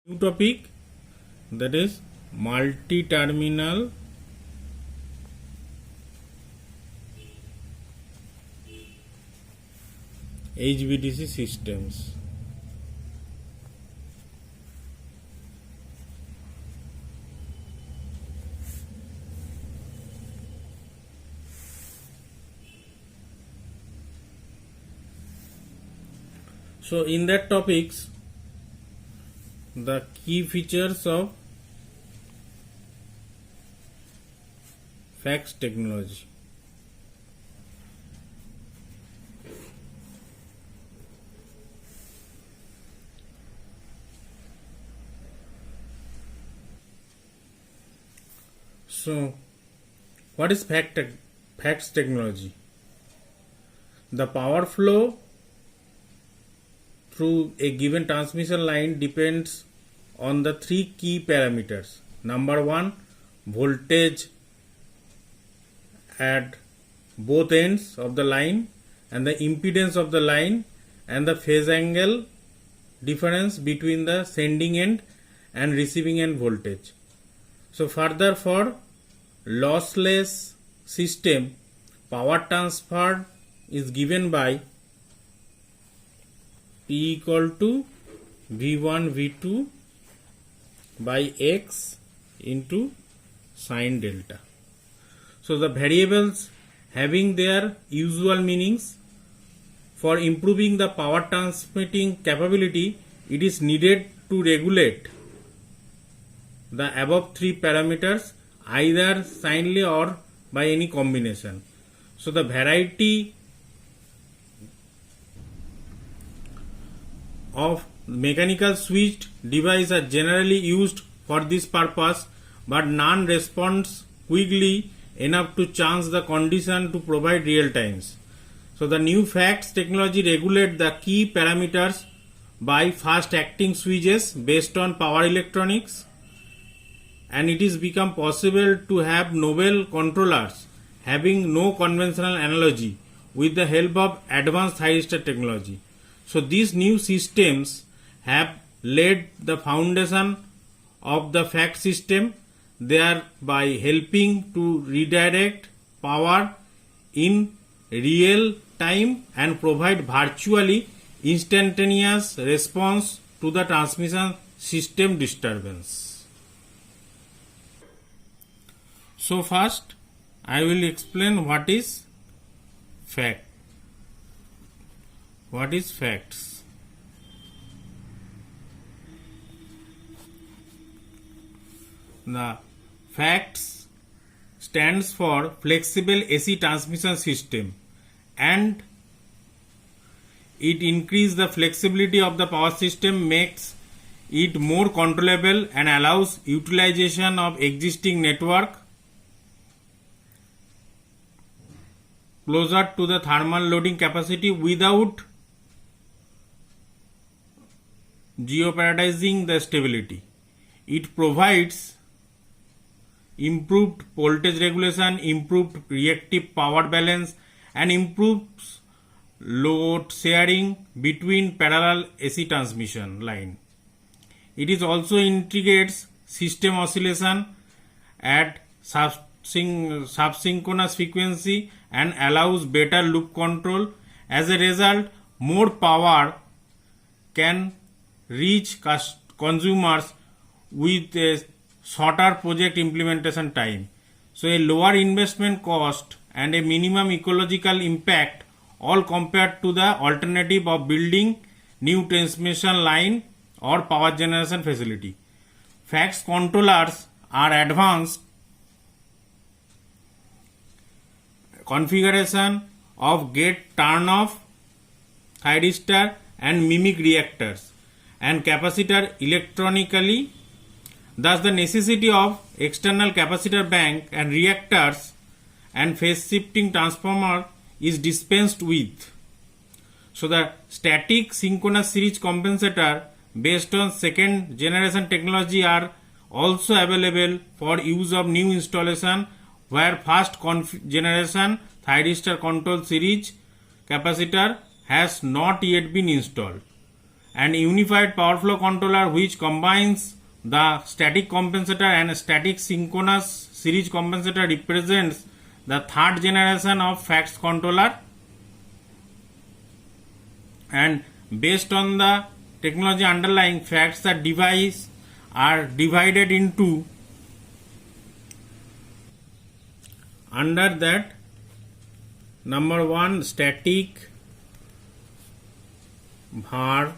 New topic, that is multi-terminal HVDC systems. So in that topics, the key features of FACS technology. So what is FACS technology? The power flow through a given transmission line depends on the three key parameters. Number one, voltage at both ends of the line, and the impedance of the line, and the phase angle difference between the sending end and receiving end voltage. So further, for lossless system, power transfer is given by P equal to V1 V2 by X into sin delta. So the variables having their usual meanings. For improving the power transmitting capability, it is needed to regulate the above three parameters either sinly or by any combination. So the variety of mechanical switched devices are generally used for this purpose, but none responds quickly enough to change the condition to provide real times. So the new FACS technology regulate the key parameters by fast acting switches based on power electronics, and it is become possible to have novel controllers having no conventional analogy with the help of advanced thyristor technology. So these new systems have laid the foundation of the FACS system, thereby helping to redirect power in real time and provide virtually instantaneous response to the transmission system disturbance. So first I will explain what is FACS. What is FACS? The FACS stands for Flexible AC Transmission System, and it increases the flexibility of the power system, makes it more controllable, and allows utilization of existing network closer to the thermal loading capacity without jeopardizing the stability. It provides improved voltage regulation, improved reactive power balance, and improves load sharing between parallel AC transmission line. It is also integrates system oscillation at subsynchronous frequency and allows better loop control. As a result, more power can reach consumers with a shorter project implementation time. So a lower investment cost and a minimum ecological impact, all compared to the alternative of building new transmission line or power generation facility. FACS controllers are advanced configuration of gate turn off, thyristor and mimic reactors and capacitor electronically. Thus the necessity of external capacitor bank and reactors and phase shifting transformer is dispensed with. So the static synchronous series compensator based on second generation technology are also available for use of new installation, where first generation thyristor control series capacitor has not yet been installed. and unified power flow controller which combines the static compensator and static synchronous series compensator represents the third generation of FACTS controller, and based on the technology underlying FACTS, the device are divided into under that number 1 static var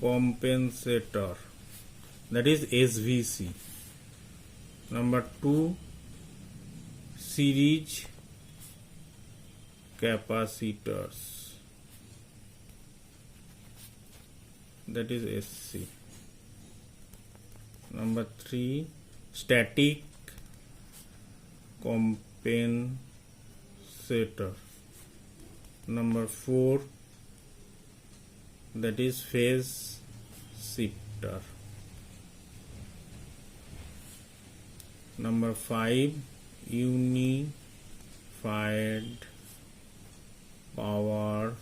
compensator, that is SVC. Number 2 series capacitors, that is SC. Number 3 static compensator. Number 4 that is phase shifter. Number 5 unified power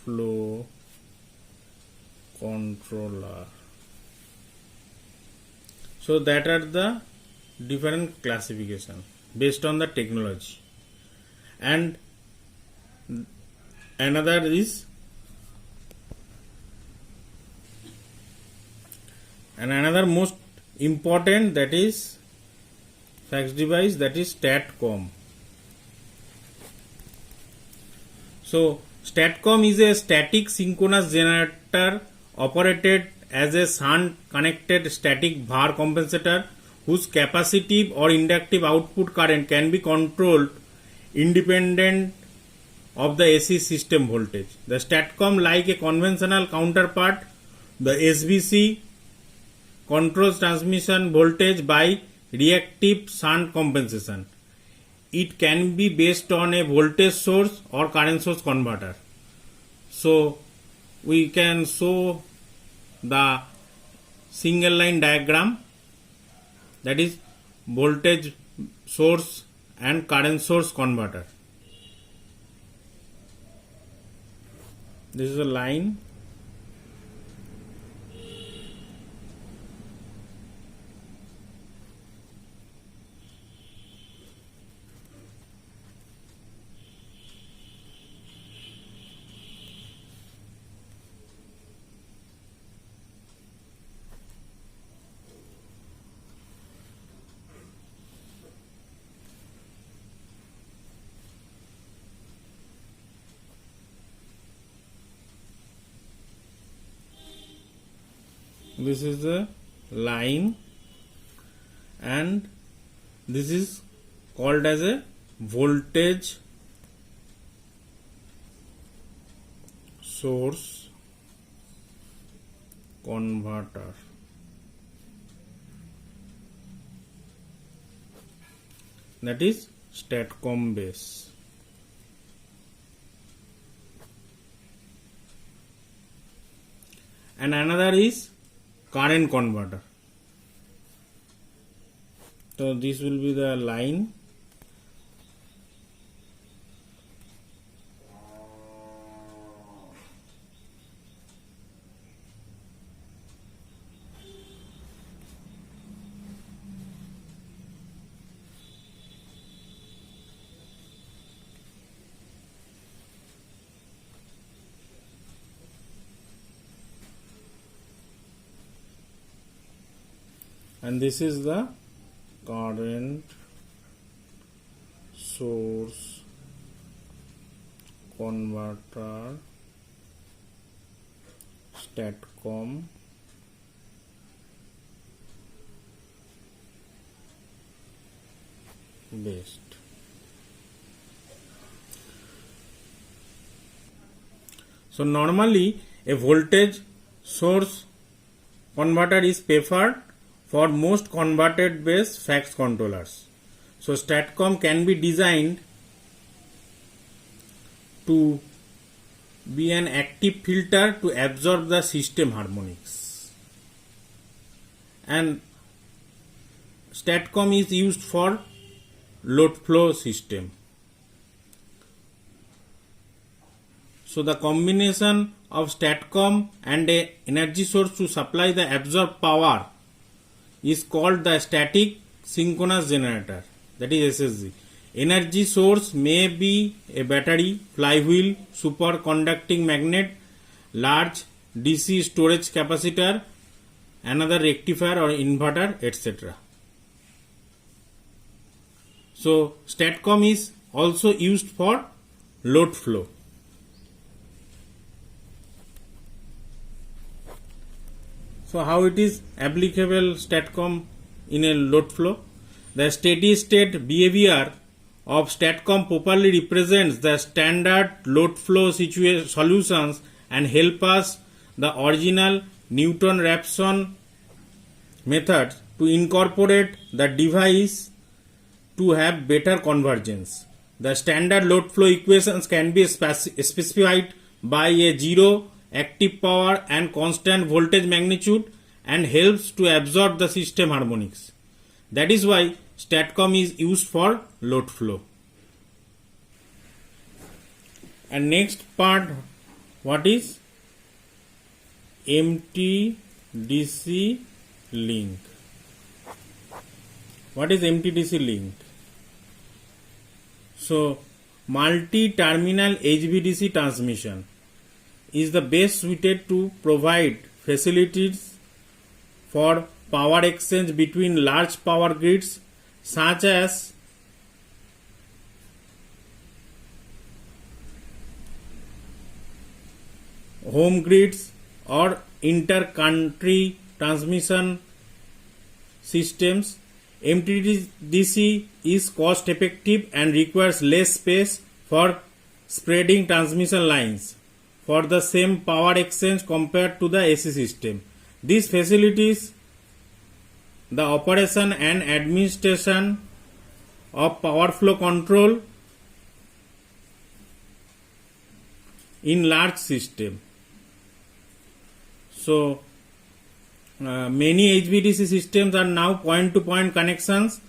flow controller. So that are the different classification based on the technology. And another is another most important, that is FACTS device, that is STATCOM. So STATCOM is a static synchronous generator operated as a shunt connected static var compensator whose capacitive or inductive output current can be controlled independent of the AC system voltage. The STATCOM, like a conventional counterpart, the SVC, controls transmission voltage by reactive shunt compensation. It can be based on a voltage source or current source converter. So we can show the single line diagram, that is voltage source and current source converter. This is a line. This is the line and this is called as a voltage source converter. That is STATCOM base. And another is current converter. So this will be the line. And this is the current source converter STATCOM based. So normally a voltage source converter is preferred for most converted base FACTS controllers. So STATCOM can be designed to be an active filter to absorb the system harmonics. And STATCOM is used for load flow system. So the combination of STATCOM and a energy source to supply the absorbed power is called the static synchronous generator, that is SSG. Energy source may be a battery, flywheel, superconducting magnet, large DC storage capacitor, another rectifier or inverter, etc. So STATCOM is also used for load flow. So how it is applicable STATCOM in a load flow? The steady state behavior of STATCOM properly represents the standard load flow solutions and help us the original Newton-Raphson method to incorporate the device to have better convergence. The standard load flow equations can be specified by a zero active power and constant voltage magnitude and helps to absorb the system harmonics. That is why STATCOM is used for load flow. And next part, what is MTDC link? What is MTDC link? So multi-terminal HVDC transmission is the best suited to provide facilities for power exchange between large power grids such as home grids or inter-country transmission systems. MTDC is cost effective and requires less space for spreading transmission lines for the same power exchange compared to the AC system. These facilities the operation and administration of power flow control in large system. So many HVDC systems are now point-to-point connections.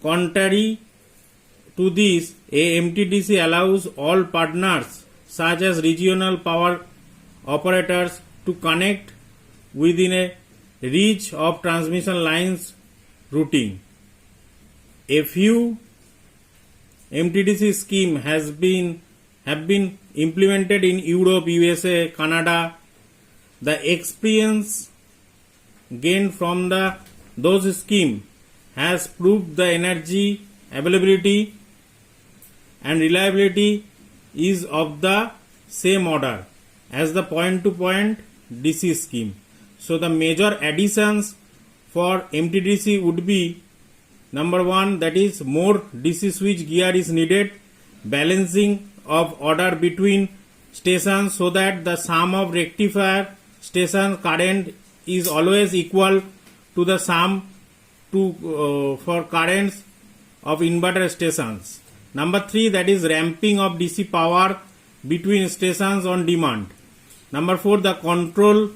Contrary to this, a MTDC allows all partners such as regional power operators to connect within a reach of transmission lines routing. A few MTDC schemes have been implemented in Europe, USA, Canada. The experience gained from those schemes has proved the energy availability and reliability is of the same order as the point-to-point DC scheme. So the major additions for MTDC would be: number one, that is more DC switch gear is needed, balancing of order between stations so that the sum of rectifier station current is always equal to the sum for currents of inverter stations. Number 3, that is ramping of DC power between stations on demand. Number 4, the control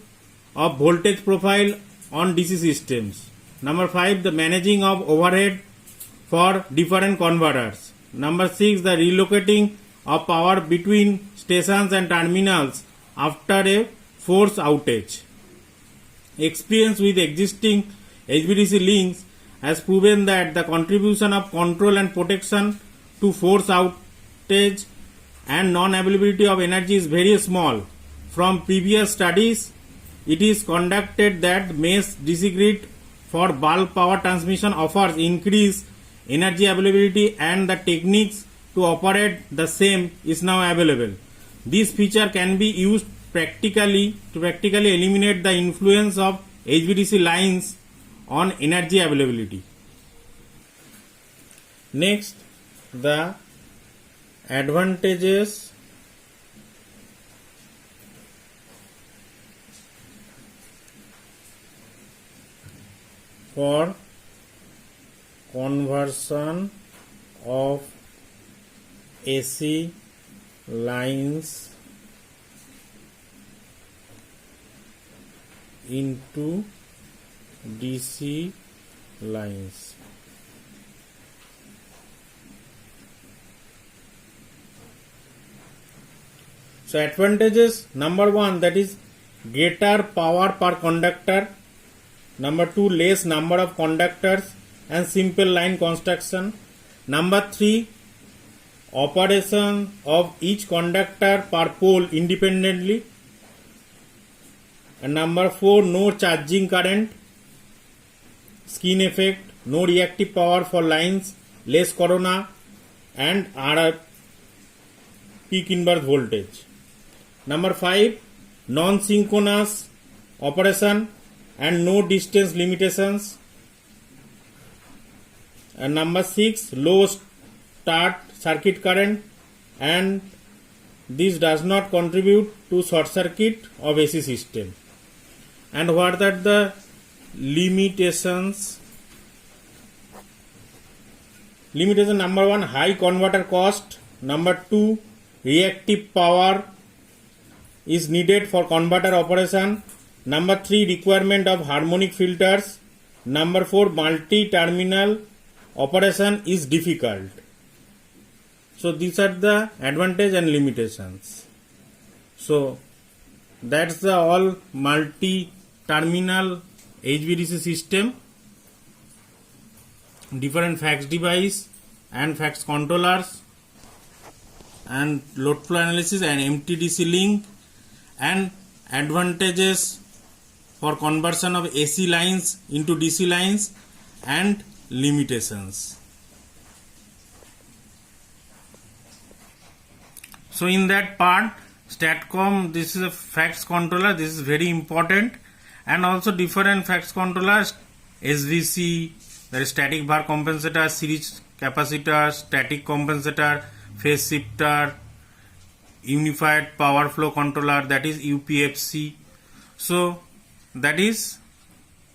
of voltage profile on DC systems. Number 5, the managing of overhead for different converters. Number 6, the relocating of power between stations and terminals after a force outage. Experience with existing HVDC links has proven that the contribution of control and protection to force outage and non-availability of energy is very small. From previous studies, it is conducted that mesh DC grid for bulk power transmission offers increased energy availability and the techniques to operate the same is now available. This feature can be used to practically eliminate the influence of HVDC lines on energy availability. Next, the advantages for conversion of AC lines into DC lines. So advantages, number 1, that is greater power per conductor. Number 2, less number of conductors and simple line construction. Number 3, operation of each conductor per pole independently. And number 4, no charging current, skin effect, no reactive power for lines, less corona, and RF peak inverse voltage. Number 5, non-synchronous operation and no distance limitations. And number 6, low start circuit current, and this does not contribute to short circuit of AC system. And what are the limitations? Limitation number 1, high converter cost. Number 2, reactive power is needed for converter operation. Number 3, requirement of harmonic filters. Number 4, multi-terminal operation is difficult. So these are the advantage and limitations. So that's the all multi-terminal HVDC system, different fax device and fax controllers and load flow analysis and MTDC link, and advantages for conversion of AC lines into DC lines and limitations. So in that part, STATCOM, this is a fax controller, this is very important, and also different fax controllers, SVC, there is static bar compensator, series capacitor, static compensator, phase shifter, unified power flow controller, that is UPFC. So that is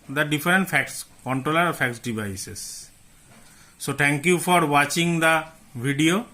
the different fax controller or fax devices. So thank you for watching the video.